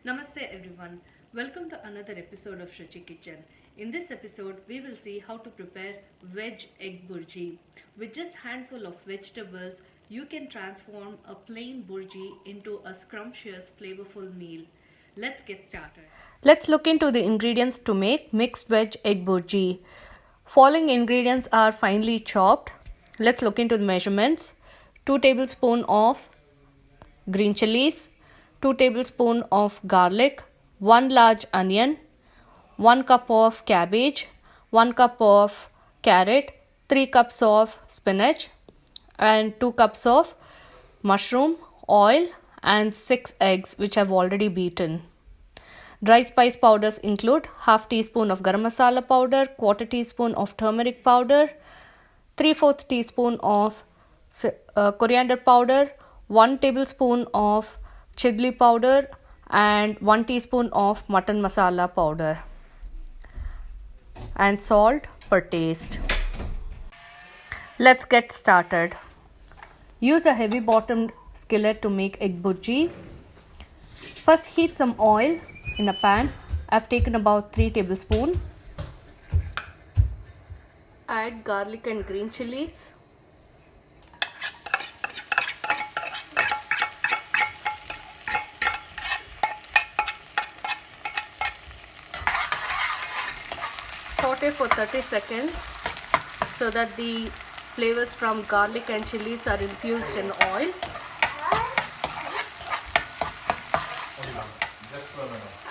Namaste everyone. Welcome to another episode of Shruchi Kitchen. In this episode, we will see how to prepare veg egg burji. With just handful of vegetables, you can transform a plain burji into a scrumptious, flavorful meal. Let's get started. Let's look into the ingredients to make mixed veg egg burji. Following ingredients are finely chopped. Let's look into the measurements. 2 tablespoons of green chilies, 2 tablespoons of garlic, 1 large onion, 1 cup of cabbage, 1 cup of carrot, 3 cups of spinach, and 2 cups of mushroom, oil, and 6 eggs which I've already beaten. Dry spice powders include half teaspoon of garam masala powder, quarter teaspoon of turmeric powder, 3/4 teaspoon of coriander powder, 1 tablespoon of chili powder, and 1 teaspoon of mutton masala powder, and salt per taste. Let's get started. Use a heavy bottomed skillet to make egg burji. First heat some oil in a pan. I've taken about 3 tablespoons. Add garlic and green chilies. Saute for 30 seconds so that the flavors from garlic and chilies are infused in oil.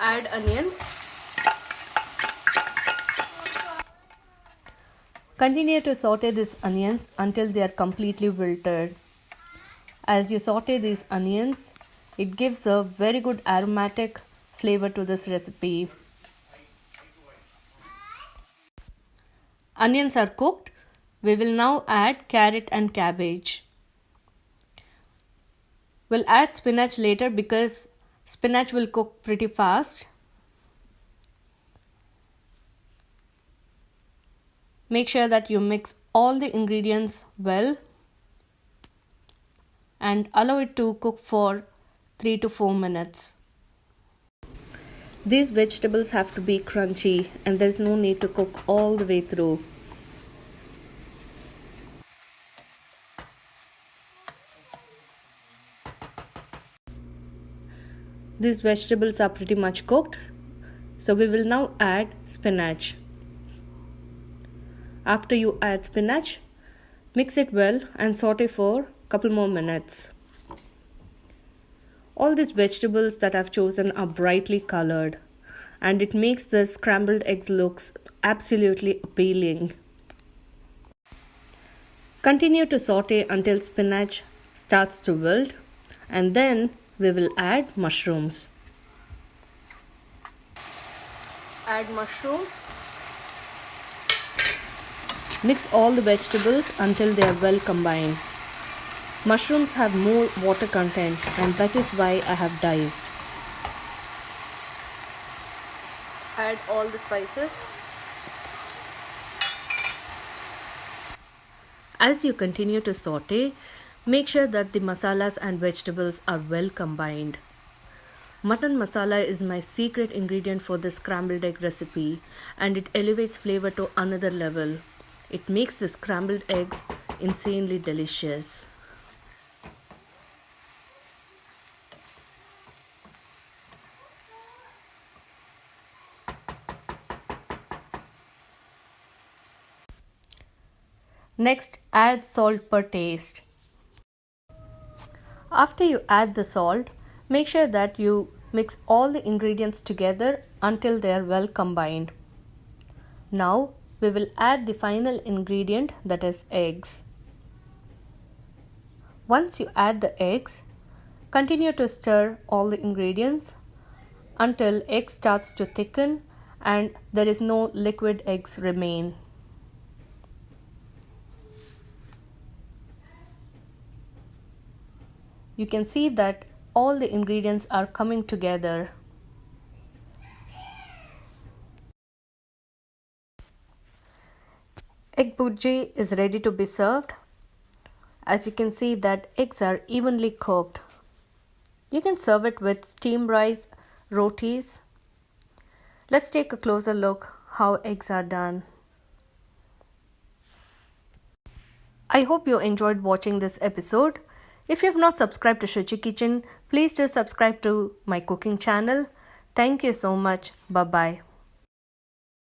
Add onions. Continue to saute these onions until they are completely wilted. As you saute these onions, it gives a very good aromatic flavor to this recipe. Onions are cooked. We will now add carrot and cabbage. We'll add spinach later because spinach will cook pretty fast. Make sure that you mix all the ingredients well and allow it to cook for 3 to 4 minutes. These vegetables have to be crunchy and there's no need to cook all the way through. These vegetables are pretty much cooked, so we will now add spinach. After you add spinach, mix it well and saute for a couple more minutes. All these vegetables that I've chosen are brightly colored and it makes the scrambled eggs looks absolutely appealing. Continue to saute until spinach starts to wilt, and then we will add mushrooms. Add mushroom. Mix all the vegetables until they are well combined. Mushrooms have more water content and that is why I have diced. Add all the spices. As you continue to saute, make sure that the masalas and vegetables are well combined. Mutton masala is my secret ingredient for this scrambled egg recipe and it elevates flavor to another level. It makes the scrambled eggs insanely delicious. Next, add salt per taste. After you add the salt, make sure that you mix all the ingredients together until they are well combined. Now, we will add the final ingredient, that is eggs. Once you add the eggs, continue to stir all the ingredients until egg starts to thicken and there is no liquid eggs remain. You can see that all the ingredients are coming together. Egg burji is ready to be served. As you can see that eggs are evenly cooked. You can serve it with steamed rice, rotis. Let's take a closer look how eggs are done. I hope you enjoyed watching this episode. If you have not subscribed to Shruchi Kitchen, please do subscribe to my cooking channel. Thank you so much. Bye bye.